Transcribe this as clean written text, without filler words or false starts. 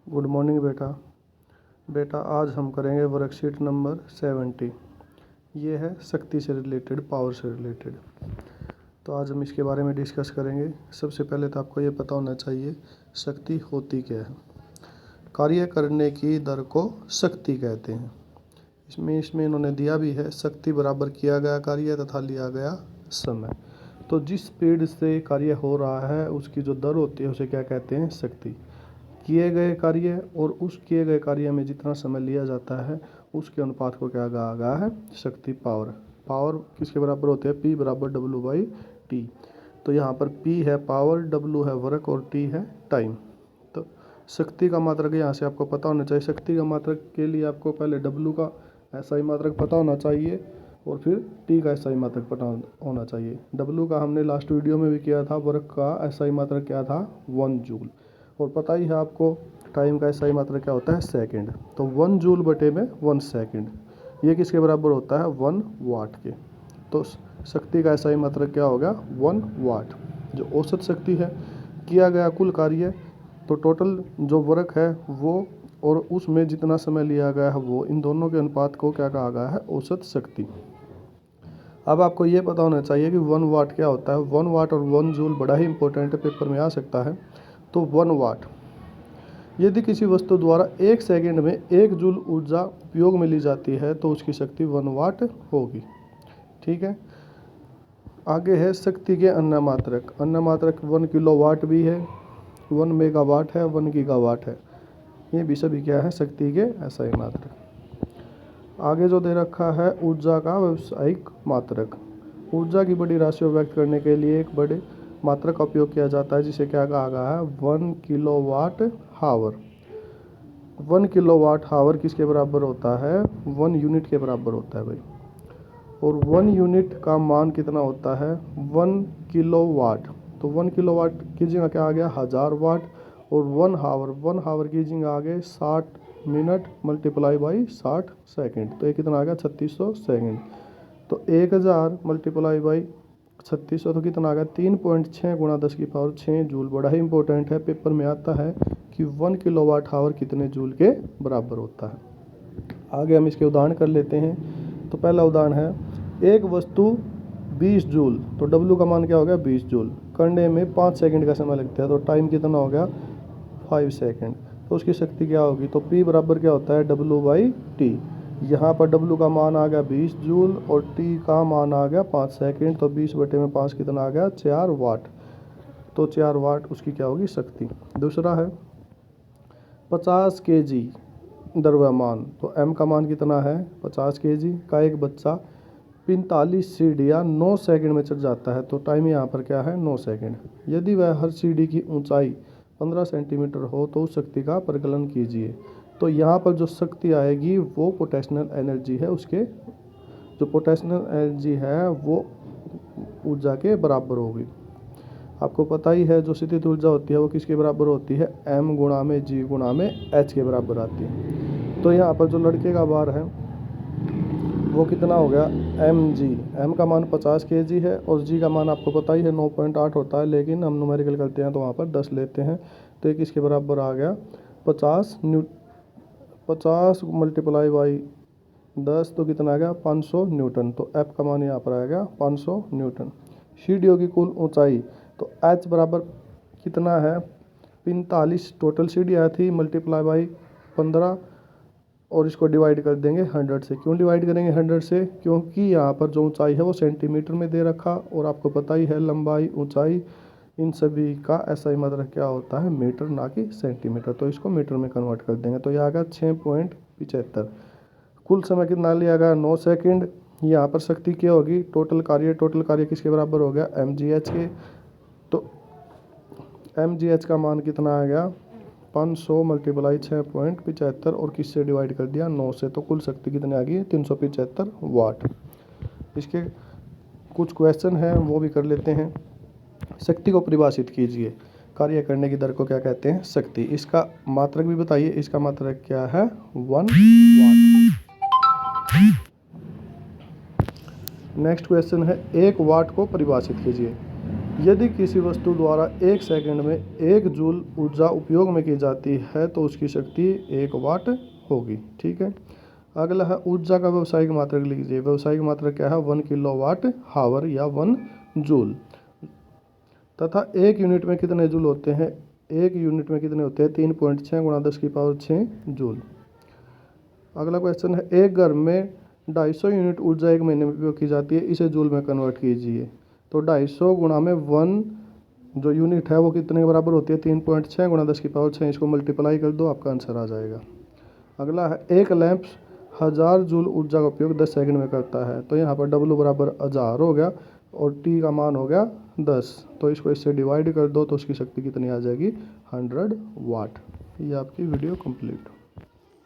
Good morning बेटा। बेटा आज हम करेंगे वर्कशीट नंबर 70। ये है शक्ति से रिलेटेड, पावर से रिलेटेड। तो आज हम इसके बारे में डिस्कस करेंगे। सबसे पहले तो आपको ये पता होना चाहिए शक्ति होती क्या है। कार्य करने की दर को शक्ति कहते हैं। इसमें इन्होंने दिया भी है, शक्ति बराबर किया गया कार्य तथा लिया गया समय। तो जिस स्पीड से कार्य हो रहा है उसकी जो दर होती है उसे क्या कहते हैं, शक्ति। किए गए कार्य और उस किए गए कार्य में जितना समय लिया जाता है उसके अनुपात को क्या कहा गया है, शक्ति, पावर। पावर किसके बराबर होती है, P बराबर W/T। तो यहाँ पर P है पावर, W है वर्क और T है टाइम। तो शक्ति का मात्रक यहाँ से आपको पता होना चाहिए। शक्ति का मात्रक के लिए आपको पहले W का SI मात्रक पता होना चाहिए और फिर T का SI मात्रक पता होना चाहिए। W का हमने लास्ट वीडियो में भी किया था, वर्क का SI मात्रक क्या था, 1 जूल। और पता ही है आपको टाइम का SI मात्रक क्या होता है, सेकंड। तो 1 जूल बटे में 1 सेकंड, ये किसके बराबर होता है, 1 वाट के। तो शक्ति का SI मात्रक क्या होगा, 1 वाट। जो औसत शक्ति है, किया गया कुल कार्य, तो टोटल जो वर्क है वो और उसमें जितना समय लिया गया है वो, इन दोनों के अनुपात को क्या कहा गया है, औसत शक्ति। अब आपको ये पता होना चाहिए कि 1 वाट क्या होता है। 1 वाट और 1 जूल बड़ा ही इंपॉर्टेंट है, पेपर में आ सकता है। तो 1 वाट, यदि किसी वस्तु द्वारा 1 सेकंड में 1 जूल ऊर्जा उपयोग में ली जाती है तो उसकी शक्ति 1 वाट होगी। ठीक है। आगे है शक्ति के अन्य मात्रक। अन्य मात्रक 1 किलोवाट भी है, 1 मेगावाट है, 1 गीगावाट है। ये भी सभी क्या है, शक्ति के SI मात्रक। आगे जो दे रखा है ऊर्जा का व्यावसायिक मात्रक। ऊर्जा की बड़ी राशि को व्यक्त करने के लिए एक बड़े मात्रक का उपयोग किया जाता है जिसे क्या कहा गया है, 1 किलोवाट हावर। 1 किलोवाट हावर किसके बराबर होता है, 1 यूनिट के बराबर होता है भाई। और 1 यूनिट का मान कितना होता है, 1 किलोवाट। तो 1 किलोवाट की जगह क्या आ गया, 1000 वाट। और 1 हावर की जगह आ गए 60 मिनट मल्टीप्लाई बाई 60 सेकंड। तो ये कितना आ गया, 3600 सेकंड। तो 1000 मल्टीप्लाई बाई 3600 तो कितना आ गया, 3.6 गुणा 10 की पावर 6 जूल। बड़ा ही इंपॉर्टेंट है, पेपर में आता है कि 1 किलोवाट हावर कितने जूल के बराबर होता है। आगे हम इसके उदाहरण कर लेते हैं। तो पहला उदाहरण है, एक वस्तु 20 जूल, तो W का मान क्या हो गया, 20 जूल, करने में 5 सेकंड का समय लगता है। तो टाइम कितना हो गया, 5 सेकंड। तो उसकी शक्ति क्या होगी, तो P बराबर क्या होता है, W/T। यहाँ पर W का मान आ गया 20 जूल और T का मान आ गया 5 सेकंड। तो 20 बटे में 5 कितना आ गया, 4 वाट। तो 4 वाट उसकी क्या होगी, शक्ति। दूसरा है 50 kg द्रव्यमान। तो M का मान कितना है, 50 kg का एक बच्चा 45 सीढ़ियाँ 9 सेकंड में चढ़ जाता है। तो टाइम यहाँ पर क्या है, 9 सेकंड। यदि वह हर सीढ़ी की ऊंचाई 15 सेंटीमीटर हो तो उस शक्ति का परिकलन कीजिए। तो यहाँ पर जो शक्ति आएगी वो पोटेंशियल एनर्जी है, उसके जो पोटेंशियल एनर्जी है वो ऊर्जा के बराबर होगी। आपको पता ही है जो स्थितिज ऊर्जा होती है वो किसके बराबर होती है, M गुणा में G गुणा में H के बराबर आती है। तो यहाँ पर जो लड़के का भार है वो कितना हो गया, mg। M का मान 50 kg है और G का मान आपको पता ही है 9.8 होता है, लेकिन हम न्यूमेरिकल करते हैं तो वहाँ पर 10 लेते हैं। तो ये किसके बराबर आ गया, 50 मल्टीप्लाई बाई 10 तो कितना आ गया, 500 न्यूटन। तो F का मान यहाँ पर आ गया 500 न्यूटन। सीढ़ियों की कुल ऊंचाई, तो H बराबर कितना है, 45 टोटल सीढ़ियाँ थी मल्टीप्लाई बाई 15 और इसको डिवाइड कर देंगे 100 से। क्यों डिवाइड करेंगे 100 से, क्योंकि यहाँ पर जो ऊंचाई है वो सेंटीमीटर में दे रखा और आपको पता ही है लंबाई, ऊंचाई, इन सभी का SI मात्रक क्या होता है, मीटर ना कि सेंटीमीटर। तो इसको मीटर में कन्वर्ट कर देंगे। तो यह आ गया 6.75। कुल समय कितना लिया गया, 9 सेकंड। यहाँ पर शक्ति क्या होगी, टोटल कार्य किसके बराबर हो गया, mgh के। तो mgh का मान कितना आ गया, 500 मल्टीप्लाई 6.75 और किससे डिवाइड कर दिया, 9 से। तो कुल शक्ति कितनी आ गई, 375 वाट। इसके कुछ क्वेश्चन हैं वो भी कर लेते हैं। शक्ति को परिभाषित कीजिए। कार्य करने की दर को क्या कहते हैं, शक्ति। इसका मात्रक भी बताइए। इसका मात्रक क्या है, 1 वाट। नेक्स्ट क्वेश्चन है, 1 वाट को परिभाषित कीजिए। यदि किसी वस्तु द्वारा 1 सेकंड में 1 जूल ऊर्जा उपयोग में की जाती है तो उसकी शक्ति 1 वाट होगी। ठीक है। अगला है ऊर्जा का व्यावसायिक मात्रक लीजिए। व्यावसायिक मात्रक क्या है? 1 किलोवाट हावर या 1 जूल। तथा 1 यूनिट में कितने जूल होते हैं? 1 यूनिट में कितने होते हैं? 3.6 गुणा 10⁻6 जूल। अगला क्वेश्चन है, एक घर में 250 यूनिट ऊर्जा 1 महीने में उपयोग की जाती है, इसे जूल में कन्वर्ट कीजिए। तो 250 गुणा में 1 जो यूनिट है वो कितने के बराबर होती है? 3.6 गुणा 10⁻6। इसको मल्टीप्लाई कर दो, आपका आंसर आ जाएगा। अगला है, एक लैंप 1000 जूल ऊर्जा का उपयोग 10 सेकंड में करता है। तो यहाँ पर W बराबर 1000 हो गया और T का मान हो गया 10। तो इसको इससे डिवाइड कर दो तो उसकी शक्ति कितनी आ जाएगी? 100 वाट। ये आपकी वीडियो कंप्लीट।